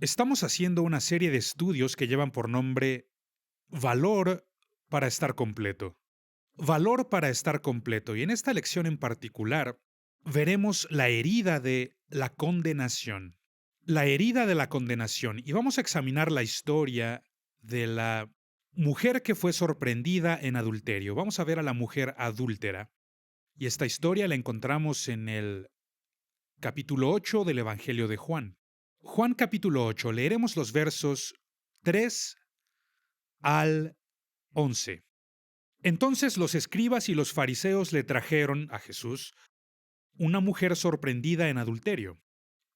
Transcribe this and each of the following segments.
Estamos haciendo una serie de estudios que llevan por nombre Valor para estar completo. Valor para estar completo. Y en esta lección en particular veremos la herida de la condenación. La herida de la condenación. Y vamos a examinar la historia de la mujer que fue sorprendida en adulterio. Vamos a ver a la mujer adúltera. Y esta historia la encontramos en el capítulo 8 del Evangelio de Juan. Juan capítulo 8, leeremos los versos 3 al 11. Entonces los escribas y los fariseos le trajeron a Jesús una mujer sorprendida en adulterio,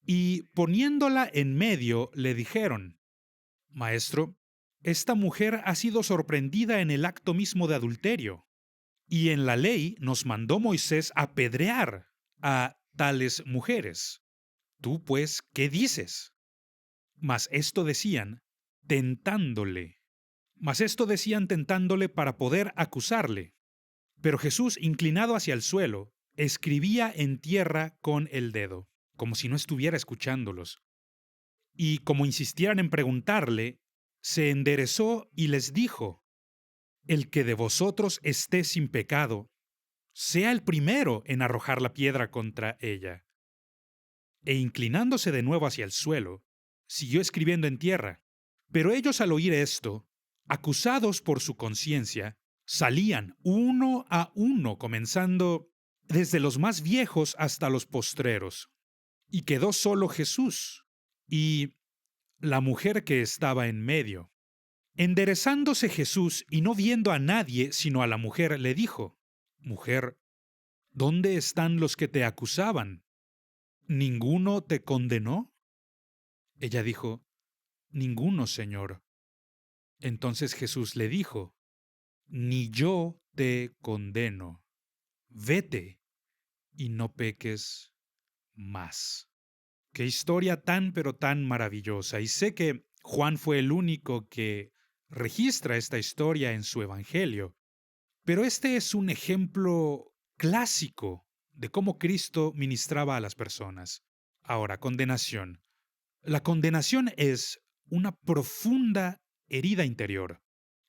y poniéndola en medio le dijeron: Maestro, esta mujer ha sido sorprendida en el acto mismo de adulterio, y en la ley nos mandó Moisés apedrear a tales mujeres. Tú, pues, ¿qué dices? Mas esto decían, tentándole. Mas esto decían tentándole para poder acusarle. Pero Jesús, inclinado hacia el suelo, escribía en tierra con el dedo, como si no estuviera escuchándolos. Y como insistieran en preguntarle, se enderezó y les dijo: El que de vosotros esté sin pecado, sea el primero en arrojar la piedra contra ella. E inclinándose de nuevo hacia el suelo, siguió escribiendo en tierra. Pero ellos, al oír esto, acusados por su conciencia, salían uno a uno, comenzando desde los más viejos hasta los postreros. Y quedó solo Jesús y la mujer que estaba en medio. Enderezándose Jesús y no viendo a nadie sino a la mujer, le dijo: Mujer, ¿dónde están los que te acusaban? ¿Ninguno te condenó? Ella dijo: Ninguno, Señor. Entonces Jesús le dijo: Ni yo te condeno. Vete y no peques más. Qué historia tan pero tan maravillosa. Y sé que Juan fue el único que registra esta historia en su evangelio, pero este es un ejemplo clásico de cómo Cristo ministraba a las personas. Ahora, condenación. La condenación es una profunda herida interior,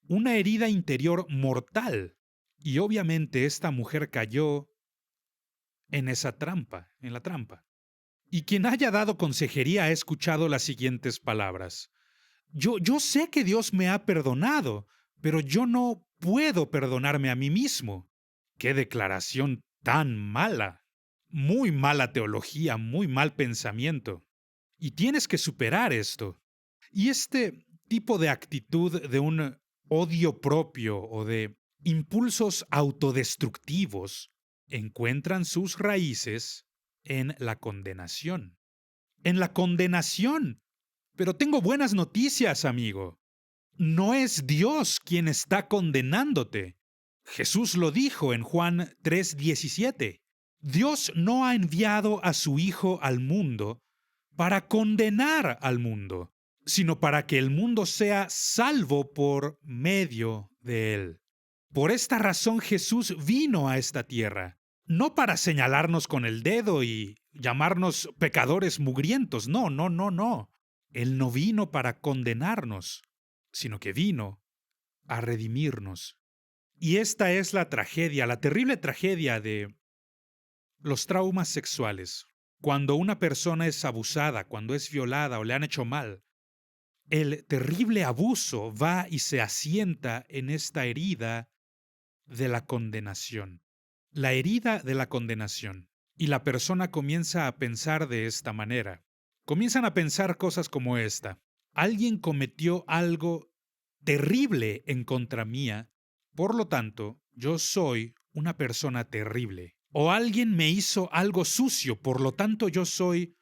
una herida interior mortal. Y obviamente esta mujer cayó en esa trampa, en la trampa. Y quien haya dado consejería ha escuchado las siguientes palabras: yo sé que Dios me ha perdonado, pero yo no puedo perdonarme a mí mismo. ¡Qué declaración tan mala! Muy mala teología, muy mal pensamiento. Y tienes que superar esto. Y este tipo de actitud de un odio propio o de impulsos autodestructivos encuentran sus raíces en la condenación. En la condenación. Pero tengo buenas noticias, amigo. No es Dios quien está condenándote. Jesús lo dijo en Juan 3:17. Dios no ha enviado a su Hijo al mundo para condenar al mundo, sino para que el mundo sea salvo por medio de él. Por esta razón Jesús vino a esta tierra, no para señalarnos con el dedo y llamarnos pecadores mugrientos, no, no, no, no. Él no vino para condenarnos, sino que vino a redimirnos. Y esta es la tragedia, la terrible tragedia de los traumas sexuales. Cuando una persona es abusada, cuando es violada o le han hecho mal, el terrible abuso va y se asienta en esta herida de la condenación. La herida de la condenación. Y la persona comienza a pensar de esta manera. Comienzan a pensar cosas como esta: alguien cometió algo terrible en contra mía, por lo tanto, yo soy una persona terrible. O alguien me hizo algo sucio, por lo tanto, yo soy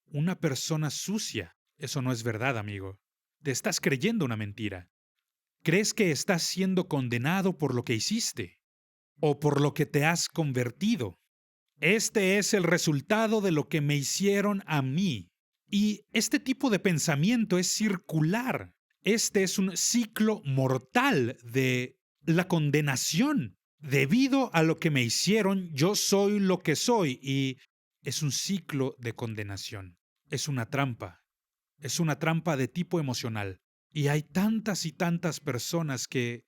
una persona sucia. Eso no es verdad, amigo. Te estás creyendo una mentira. Crees que estás siendo condenado por lo que hiciste o por lo que te has convertido. Este es el resultado de lo que me hicieron a mí. Y este tipo de pensamiento es circular. Este es un ciclo mortal de la condenación. Debido a lo que me hicieron, yo soy lo que soy, y es un ciclo de condenación. Es una trampa. Es una trampa de tipo emocional. Y hay tantas y tantas personas que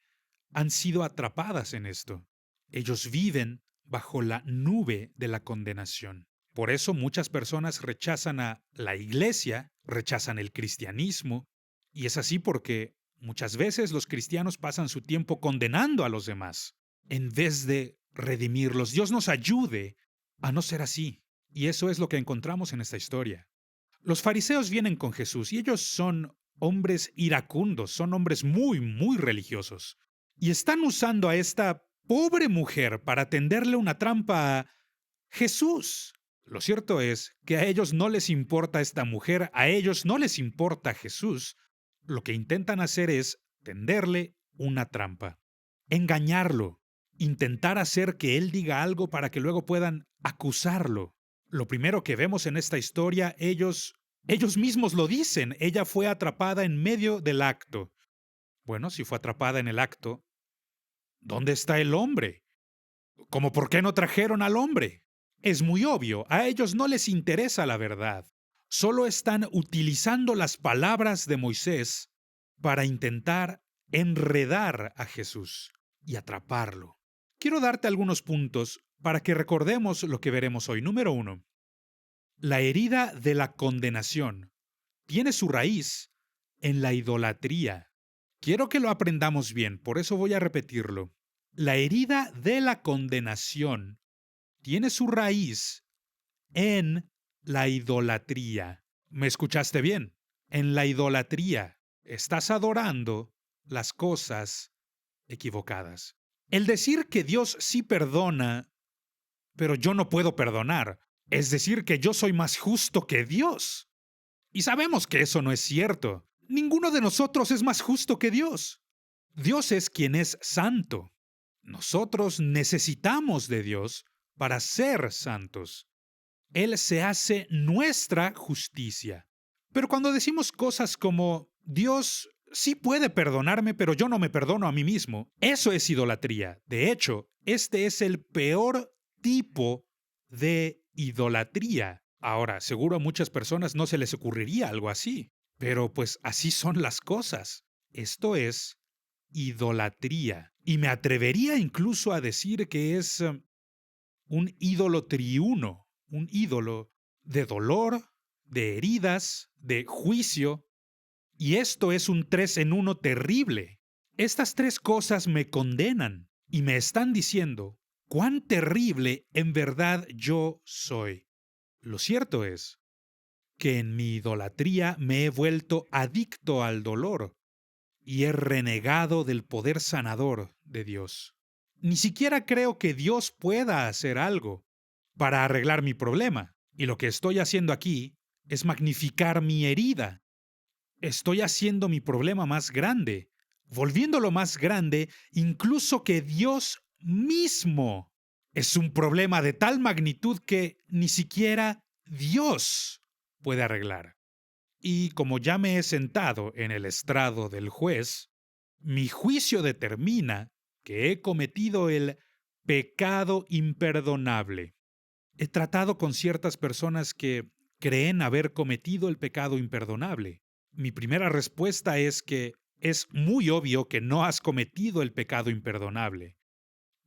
han sido atrapadas en esto. Ellos viven bajo la nube de la condenación. Por eso muchas personas rechazan a la iglesia, rechazan el cristianismo, y es así porque muchas veces los cristianos pasan su tiempo condenando a los demás, en vez de redimirlos. Dios nos ayude a no ser así. Y eso es lo que encontramos en esta historia. Los fariseos vienen con Jesús y ellos son hombres iracundos, son hombres muy, muy religiosos. Y están usando a esta pobre mujer para tenderle una trampa a Jesús. Lo cierto es que a ellos no les importa esta mujer, a ellos no les importa Jesús. Lo que intentan hacer es tenderle una trampa, engañarlo, intentar hacer que él diga algo para que luego puedan acusarlo. Lo primero que vemos en esta historia, ellos mismos lo dicen, ella fue atrapada en medio del acto. Bueno, si fue atrapada en el acto, ¿dónde está el hombre? ¿Cómo por qué no trajeron al hombre? Es muy obvio, a ellos no les interesa la verdad. Solo están utilizando las palabras de Moisés para intentar enredar a Jesús y atraparlo. Quiero darte algunos puntos para que recordemos lo que veremos hoy. Número 1. La herida de la condenación tiene su raíz en la idolatría. Quiero que lo aprendamos bien, por eso voy a repetirlo. La herida de la condenación tiene su raíz en la idolatría. ¿Me escuchaste bien? En la idolatría. Estás adorando las cosas equivocadas. El decir que Dios sí perdona, pero yo no puedo perdonar, es decir que yo soy más justo que Dios. Y sabemos que eso no es cierto. Ninguno de nosotros es más justo que Dios. Dios es quien es santo. Nosotros necesitamos de Dios para ser santos. Él se hace nuestra justicia. Pero cuando decimos cosas como Dios sí puede perdonarme, pero yo no me perdono a mí mismo, eso es idolatría. De hecho, este es el peor tipo de idolatría. Ahora, seguro a muchas personas no se les ocurriría algo así, pero pues así son las cosas. Esto es idolatría. Y me atrevería incluso a decir que es un ídolo triuno, un ídolo de dolor, de heridas, de juicio. Y esto es un 3 en 1 terrible. Estas tres cosas me condenan y me están diciendo cuán terrible en verdad yo soy. Lo cierto es que en mi idolatría me he vuelto adicto al dolor y he renegado del poder sanador de Dios. Ni siquiera creo que Dios pueda hacer algo para arreglar mi problema. Y lo que estoy haciendo aquí es magnificar mi herida. Estoy haciendo mi problema más grande, volviéndolo más grande incluso que Dios mismo. Es un problema de tal magnitud que ni siquiera Dios puede arreglar. Y como ya me he sentado en el estrado del juez, mi juicio determina que he cometido el pecado imperdonable. He tratado con ciertas personas que creen haber cometido el pecado imperdonable. Mi primera respuesta es que es muy obvio que no has cometido el pecado imperdonable.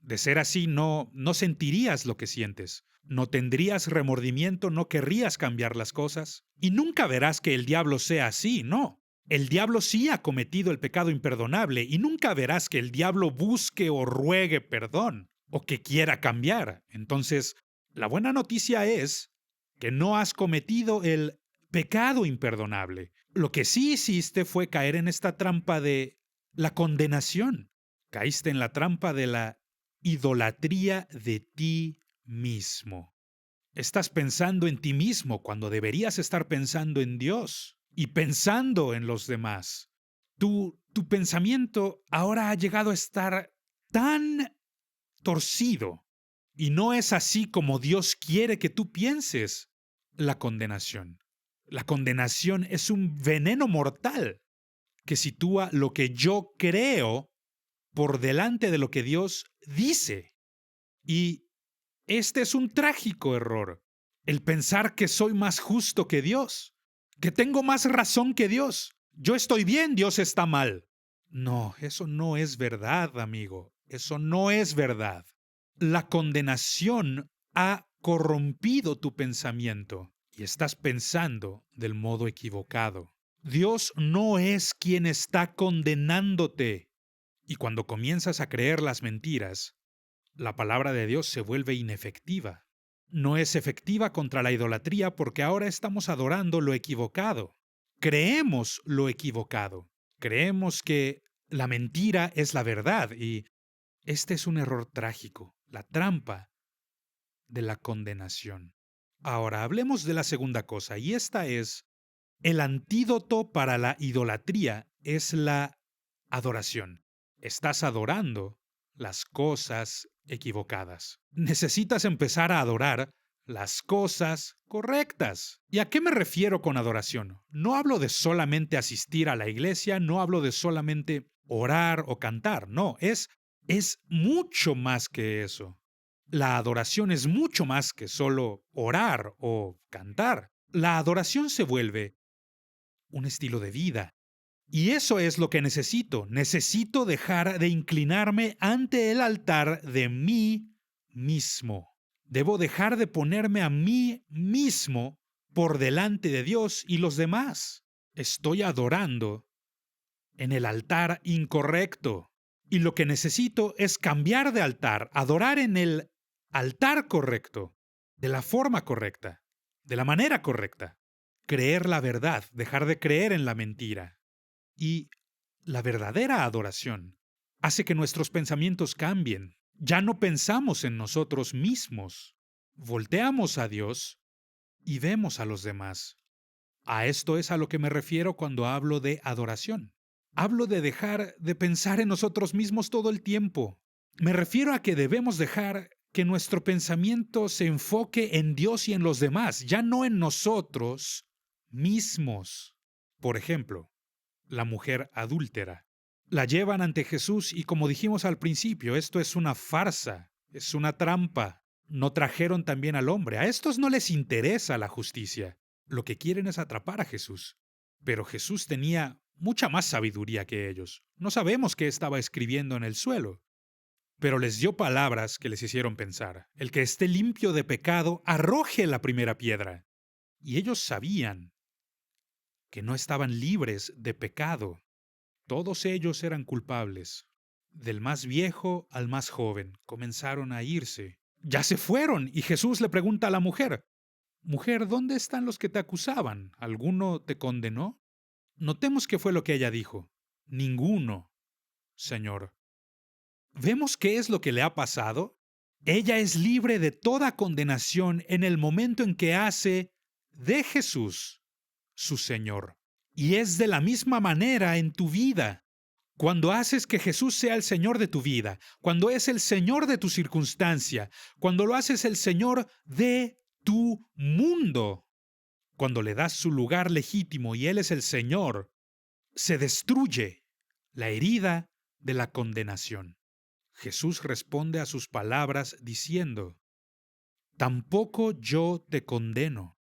De ser así, no sentirías lo que sientes, no tendrías remordimiento, no querrías cambiar las cosas, y nunca verás que el diablo sea así, no. El diablo sí ha cometido el pecado imperdonable y nunca verás que el diablo busque o ruegue perdón o que quiera cambiar. Entonces, la buena noticia es que no has cometido el pecado imperdonable. Lo que sí hiciste fue caer en esta trampa de la condenación. Caíste en la trampa de la idolatría de ti mismo. Estás pensando en ti mismo cuando deberías estar pensando en Dios y pensando en los demás. Tu pensamiento ahora ha llegado a estar tan torcido y no es así como Dios quiere que tú pienses la condenación. La condenación es un veneno mortal que sitúa lo que yo creo por delante de lo que Dios dice. Y este es un trágico error, el pensar que soy más justo que Dios, que tengo más razón que Dios. Yo estoy bien, Dios está mal. No, eso no es verdad, amigo. Eso no es verdad. La condenación ha corrompido tu pensamiento y estás pensando del modo equivocado. Dios no es quien está condenándote. Y cuando comienzas a creer las mentiras, la palabra de Dios se vuelve inefectiva. No es efectiva contra la idolatría porque ahora estamos adorando lo equivocado. Creemos lo equivocado. Creemos que la mentira es la verdad y este es un error trágico, la trampa de la condenación. Ahora hablemos de la segunda cosa y esta es el antídoto para la idolatría es la adoración. Estás adorando las cosas equivocadas. Necesitas empezar a adorar las cosas correctas. ¿Y a qué me refiero con adoración? No hablo de solamente asistir a la iglesia, no hablo de solamente orar o cantar, no, es mucho más que eso. La adoración es mucho más que solo orar o cantar. La adoración se vuelve un estilo de vida. Y eso es lo que necesito. Necesito dejar de inclinarme ante el altar de mí mismo. Debo dejar de ponerme a mí mismo por delante de Dios y los demás. Estoy adorando en el altar incorrecto. Y lo que necesito es cambiar de altar, adorar en el altar correcto, de la forma correcta, de la manera correcta. Creer la verdad, dejar de creer en la mentira. Y la verdadera adoración hace que nuestros pensamientos cambien. Ya no pensamos en nosotros mismos. Volteamos a Dios y vemos a los demás. A esto es a lo que me refiero cuando hablo de adoración. Hablo de dejar de pensar en nosotros mismos todo el tiempo. Me refiero a que debemos dejar que nuestro pensamiento se enfoque en Dios y en los demás, ya no en nosotros mismos. Por ejemplo, la mujer adúltera. La llevan ante Jesús y como dijimos al principio, esto es una farsa, es una trampa. No trajeron también al hombre. A estos no les interesa la justicia. Lo que quieren es atrapar a Jesús. Pero Jesús tenía mucha más sabiduría que ellos. No sabemos qué estaba escribiendo en el suelo. Pero les dio palabras que les hicieron pensar. El que esté limpio de pecado, arroje la primera piedra. Y ellos sabían que no estaban libres de pecado. Todos ellos eran culpables. Del más viejo al más joven, comenzaron a irse. Ya se fueron, y Jesús le pregunta a la mujer, Mujer, ¿dónde están los que te acusaban? ¿Alguno te condenó? Notemos qué fue lo que ella dijo. Ninguno, Señor. ¿Vemos qué es lo que le ha pasado? Ella es libre de toda condenación en el momento en que hace de Jesús su Señor. Y es de la misma manera en tu vida. Cuando haces que Jesús sea el Señor de tu vida, cuando es el Señor de tu circunstancia, cuando lo haces el Señor de tu mundo, cuando le das su lugar legítimo y Él es el Señor, se destruye la herida de la condenación. Jesús responde a sus palabras diciendo, Tampoco yo te condeno.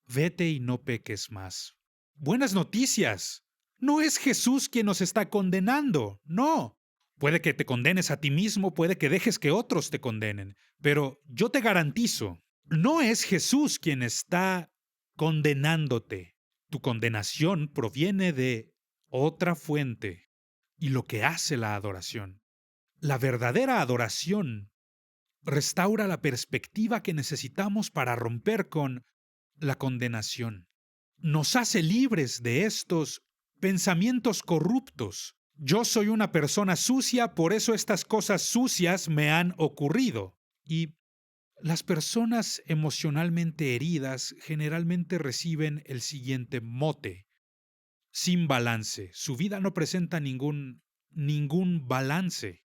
Vete y no peques más. Buenas noticias. No es Jesús quien nos está condenando, no. Puede que te condenes a ti mismo, puede que dejes que otros te condenen, pero yo te garantizo, no es Jesús quien está condenándote. Tu condenación proviene de otra fuente y lo que hace la adoración. La verdadera adoración restaura la perspectiva que necesitamos para romper con la condenación. Nos hace libres de estos pensamientos corruptos. Yo soy una persona sucia, por eso estas cosas sucias me han ocurrido. Y las personas emocionalmente heridas generalmente reciben el siguiente mote: sin balance. Su vida no presenta ningún balance.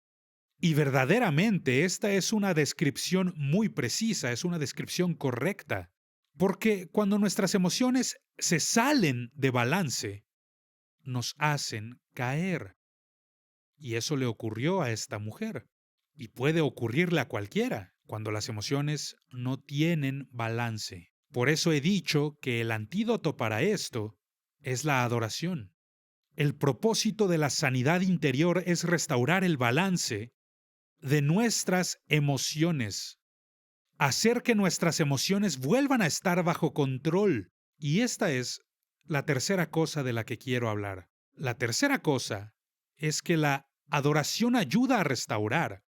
Y verdaderamente esta es una descripción muy precisa, es una descripción correcta. Porque cuando nuestras emociones se salen de balance, nos hacen caer. Y eso le ocurrió a esta mujer. Y puede ocurrirle a cualquiera cuando las emociones no tienen balance. Por eso he dicho que el antídoto para esto es la adoración. El propósito de la sanidad interior es restaurar el balance de nuestras emociones, hacer que nuestras emociones vuelvan a estar bajo control. Y esta es la tercera cosa de la que quiero hablar. La tercera cosa es que la adoración ayuda a restaurar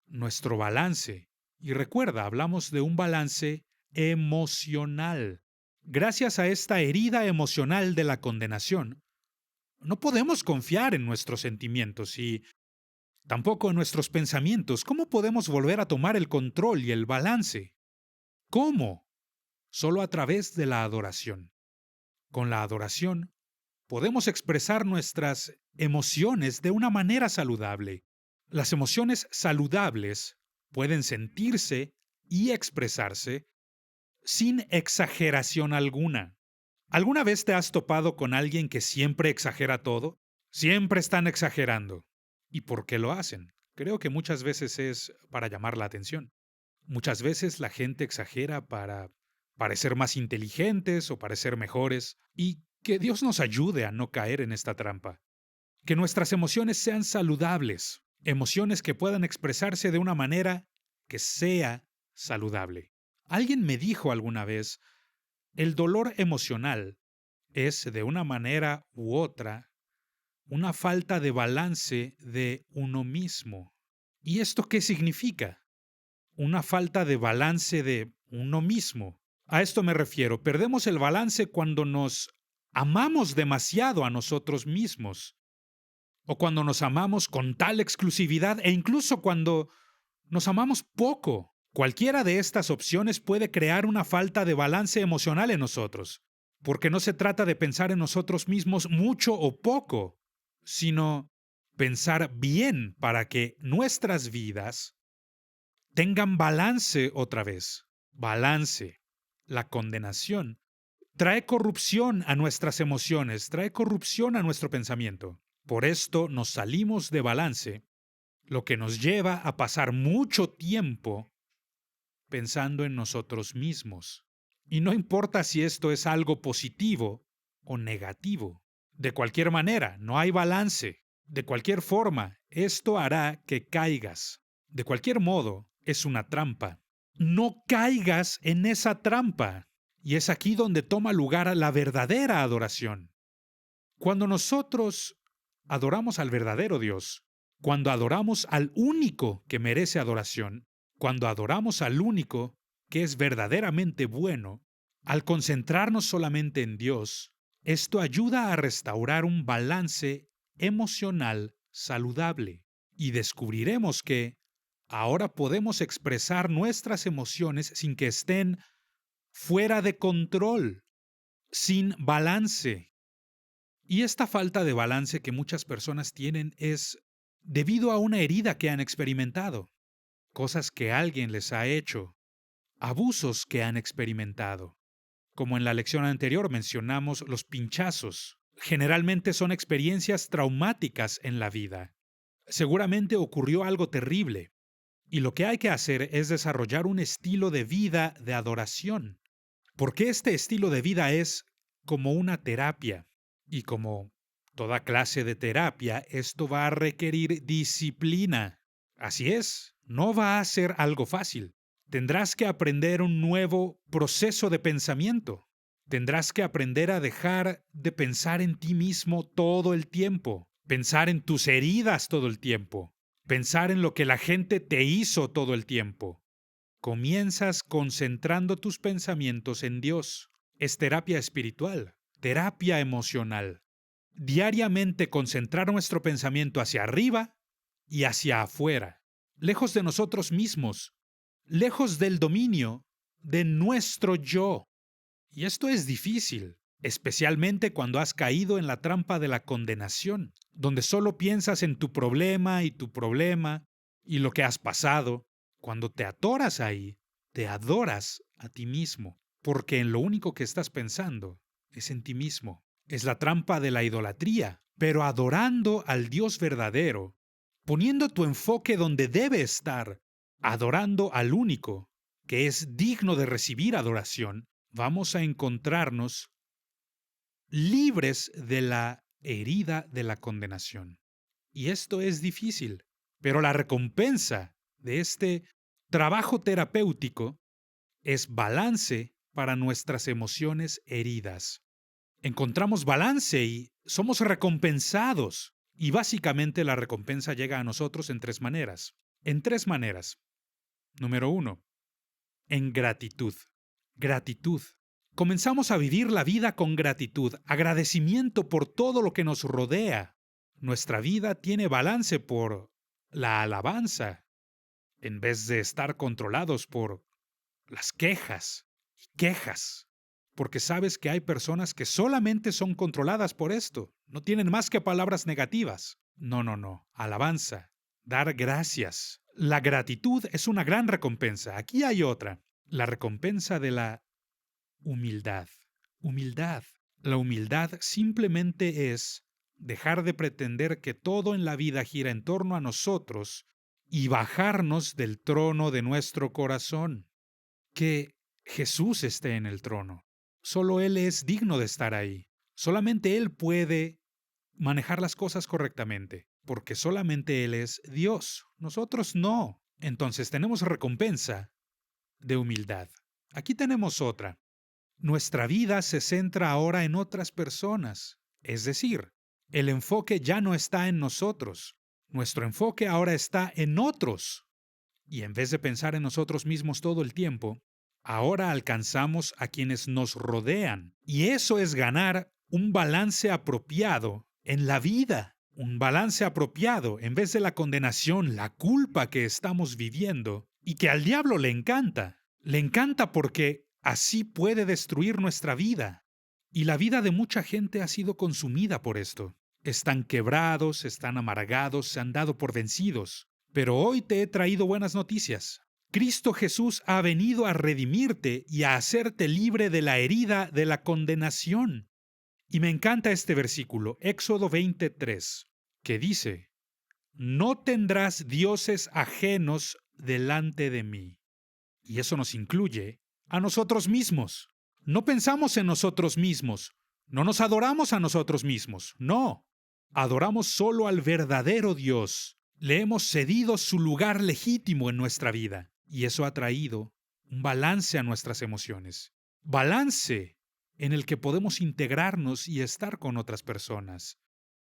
nuestro balance. Y recuerda, hablamos de un balance emocional. Gracias a esta herida emocional de la condenación, no podemos confiar en nuestros sentimientos y tampoco en nuestros pensamientos. ¿Cómo podemos volver a tomar el control y el balance? ¿Cómo? Solo a través de la adoración. Con la adoración, podemos expresar nuestras emociones de una manera saludable. Las emociones saludables pueden sentirse y expresarse sin exageración alguna. ¿Alguna vez te has topado con alguien que siempre exagera todo? Siempre están exagerando. ¿Y por qué lo hacen? Creo que muchas veces es para llamar la atención. Muchas veces la gente exagera para parecer más inteligentes o parecer mejores, y que Dios nos ayude a no caer en esta trampa. Que nuestras emociones sean saludables, emociones que puedan expresarse de una manera que sea saludable. Alguien me dijo alguna vez, el dolor emocional es, de una manera u otra, una falta de balance de uno mismo. ¿Y esto qué significa? Una falta de balance de uno mismo. A esto me refiero, perdemos el balance cuando nos amamos demasiado a nosotros mismos, o cuando nos amamos con tal exclusividad, e incluso cuando nos amamos poco. Cualquiera de estas opciones puede crear una falta de balance emocional en nosotros, porque no se trata de pensar en nosotros mismos mucho o poco, sino pensar bien para que nuestras vidas tengan balance otra vez. Balance. La condenación trae corrupción a nuestras emociones, trae corrupción a nuestro pensamiento. Por esto nos salimos de balance, lo que nos lleva a pasar mucho tiempo pensando en nosotros mismos. Y no importa si esto es algo positivo o negativo. De cualquier manera, no hay balance. De cualquier forma, esto hará que caigas. De cualquier modo, es una trampa. No caigas en esa trampa. Y es aquí donde toma lugar la verdadera adoración. Cuando nosotros adoramos al verdadero Dios, cuando adoramos al único que merece adoración, cuando adoramos al único que es verdaderamente bueno, al concentrarnos solamente en Dios, esto ayuda a restaurar un balance emocional saludable. Y descubriremos que ahora podemos expresar nuestras emociones sin que estén fuera de control, sin balance. Y esta falta de balance que muchas personas tienen es debido a una herida que han experimentado, cosas que alguien les ha hecho, abusos que han experimentado. Como en la lección anterior mencionamos los pinchazos. Generalmente son experiencias traumáticas en la vida. Seguramente ocurrió algo terrible. Y lo que hay que hacer es desarrollar un estilo de vida de adoración. Porque este estilo de vida es como una terapia. Y como toda clase de terapia, esto va a requerir disciplina. Así es, no va a ser algo fácil. Tendrás que aprender un nuevo proceso de pensamiento. Tendrás que aprender a dejar de pensar en ti mismo todo el tiempo, pensar en tus heridas todo el tiempo, pensar en lo que la gente te hizo todo el tiempo. Comienzas concentrando tus pensamientos en Dios. Es terapia espiritual, terapia emocional. Diariamente concentrar nuestro pensamiento hacia arriba y hacia afuera, lejos de nosotros mismos, lejos del dominio de nuestro yo. Y esto es difícil, especialmente cuando has caído en la trampa de la condenación, donde solo piensas en tu problema y lo que has pasado. Cuando te atoras ahí, te adoras a ti mismo, porque en lo único que estás pensando es en ti mismo. Es la trampa de la idolatría, pero adorando al Dios verdadero, poniendo tu enfoque donde debe estar, adorando al único que es digno de recibir adoración, vamos a encontrarnos libres de la herida de la condenación. Y esto es difícil, pero la recompensa de este trabajo terapéutico es balance para nuestras emociones heridas. Encontramos balance y somos recompensados. Y básicamente la recompensa llega a nosotros en tres maneras. En tres maneras. Número 1. En gratitud. Gratitud. Comenzamos a vivir la vida con gratitud, agradecimiento por todo lo que nos rodea. Nuestra vida tiene balance por la alabanza, en vez de estar controlados por las quejas y quejas. Porque sabes que hay personas que solamente son controladas por esto. No tienen más que palabras negativas. No, no, no. Alabanza. Dar gracias. La gratitud es una gran recompensa. Aquí hay otra. La recompensa de la humildad. Humildad. La humildad simplemente es dejar de pretender que todo en la vida gira en torno a nosotros y bajarnos del trono de nuestro corazón. Que Jesús esté en el trono. Solo Él es digno de estar ahí. Solamente Él puede manejar las cosas correctamente, porque solamente Él es Dios. Nosotros no. Entonces tenemos recompensa de humildad. Aquí tenemos otra. Nuestra vida se centra ahora en otras personas. Es decir, el enfoque ya no está en nosotros. Nuestro enfoque ahora está en otros. Y en vez de pensar en nosotros mismos todo el tiempo, ahora alcanzamos a quienes nos rodean. Y eso es ganar un balance apropiado en la vida. Un balance apropiado en vez de la condenación, la culpa que estamos viviendo y que al diablo le encanta. Le encanta porque así puede destruir nuestra vida. Y la vida de mucha gente ha sido consumida por esto. Están quebrados, están amargados, se han dado por vencidos. Pero hoy te he traído buenas noticias. Cristo Jesús ha venido a redimirte y a hacerte libre de la herida de la condenación. Y me encanta este versículo, Éxodo 23, que dice: no tendrás dioses ajenos delante de mí. Y eso nos incluye a nosotros mismos. No pensamos en nosotros mismos, no nos adoramos a nosotros mismos, no. Adoramos solo al verdadero Dios. Le hemos cedido su lugar legítimo en nuestra vida. Y eso ha traído un balance a nuestras emociones. Balance en el que podemos integrarnos y estar con otras personas,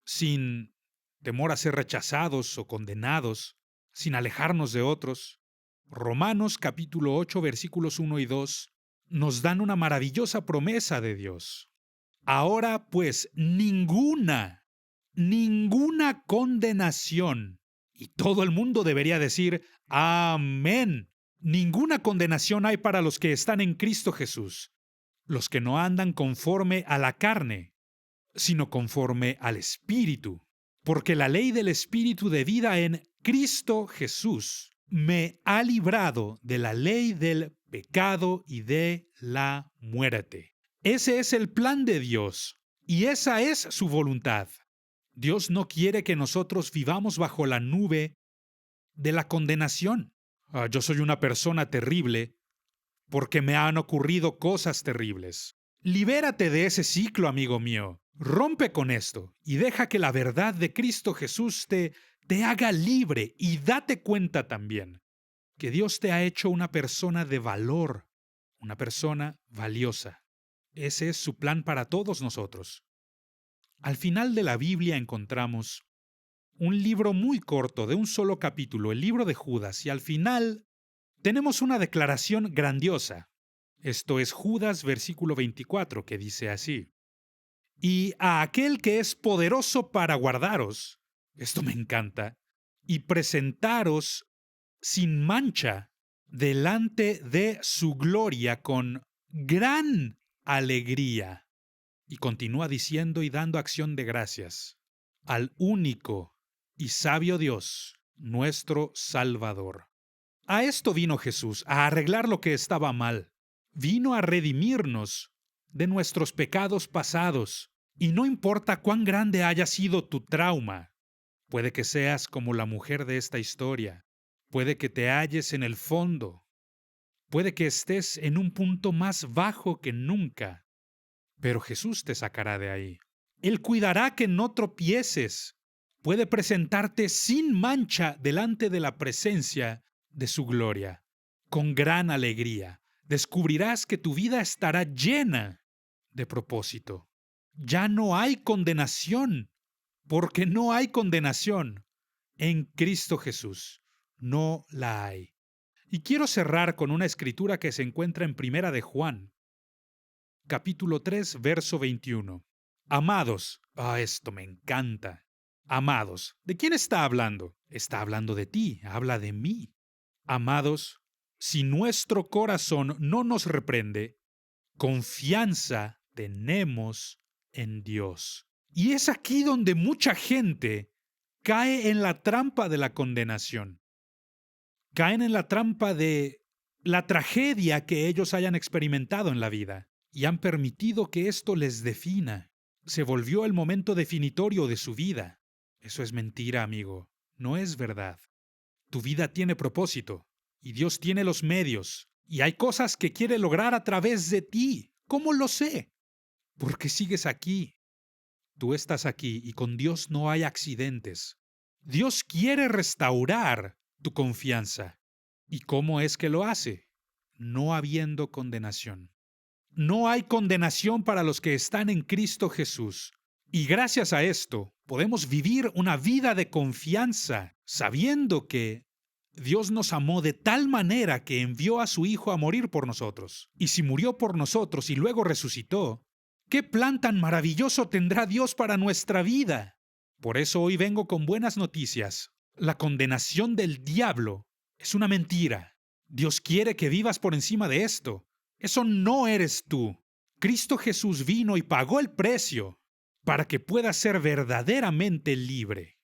sin temor a ser rechazados o condenados, sin alejarnos de otros. Romanos capítulo 8 versículos 1 y 2 nos dan una maravillosa promesa de Dios. Ahora pues ninguna condenación. Y todo el mundo debería decir amén. Ninguna condenación hay para los que están en Cristo Jesús, los que no andan conforme a la carne, sino conforme al Espíritu. Porque la ley del Espíritu de vida en Cristo Jesús me ha librado de la ley del pecado y de la muerte. Ese es el plan de Dios y esa es su voluntad. Dios no quiere que nosotros vivamos bajo la nube de la condenación. Yo soy una persona terrible porque me han ocurrido cosas terribles. Libérate de ese ciclo, amigo mío. Rompe con esto y deja que la verdad de Cristo Jesús te haga libre, y date cuenta también que Dios te ha hecho una persona de valor, una persona valiosa. Ese es su plan para todos nosotros. Al final de la Biblia encontramos un libro muy corto de un solo capítulo, el libro de Judas, y al final tenemos una declaración grandiosa. Esto es Judas versículo 24, que dice así: y a aquel que es poderoso para guardaros, esto me encanta, y presentaros sin mancha delante de su gloria con gran alegría. Y continúa diciendo y dando acción de gracias al único y sabio Dios, nuestro Salvador. A esto vino Jesús, a arreglar lo que estaba mal. Vino a redimirnos de nuestros pecados pasados. Y no importa cuán grande haya sido tu trauma, puede que seas como la mujer de esta historia, puede que te halles en el fondo, Puede que estés en un punto más bajo que nunca, pero Jesús te sacará de ahí. Él cuidará que no tropieces. Puede presentarte sin mancha delante de la presencia de su gloria. Con gran alegría descubrirás que tu vida estará llena de propósito. Ya no hay condenación, porque no hay condenación en Cristo Jesús. No la hay. Y quiero cerrar con una escritura que se encuentra en Primera de Juan, capítulo 3, verso 21. Amados, esto me encanta. Amados, ¿de quién está hablando? Está hablando de ti, habla de mí. Amados, si nuestro corazón no nos reprende, confianza tenemos en Dios. Y es aquí donde mucha gente cae en la trampa de la condenación. Caen en la trampa de la tragedia que ellos hayan experimentado en la vida y han permitido que esto les defina. Se volvió el momento definitorio de su vida. Eso es mentira, amigo. No es verdad. Tu vida tiene propósito y Dios tiene los medios y hay cosas que quiere lograr a través de ti. ¿Cómo lo sé? Porque sigues aquí. Tú estás aquí y con Dios no hay accidentes. Dios quiere restaurar tu confianza. ¿Y cómo es que lo hace? No habiendo condenación. No hay condenación para los que están en Cristo Jesús. Y gracias a esto podemos vivir una vida de confianza, sabiendo que Dios nos amó de tal manera que envió a su Hijo a morir por nosotros. Y si murió por nosotros y luego resucitó, ¿qué plan tan maravilloso tendrá Dios para nuestra vida? Por eso hoy vengo con buenas noticias. La condenación del diablo es una mentira. Dios quiere que vivas por encima de esto. Eso no eres tú. Cristo Jesús vino y pagó el precio para que puedas ser verdaderamente libre.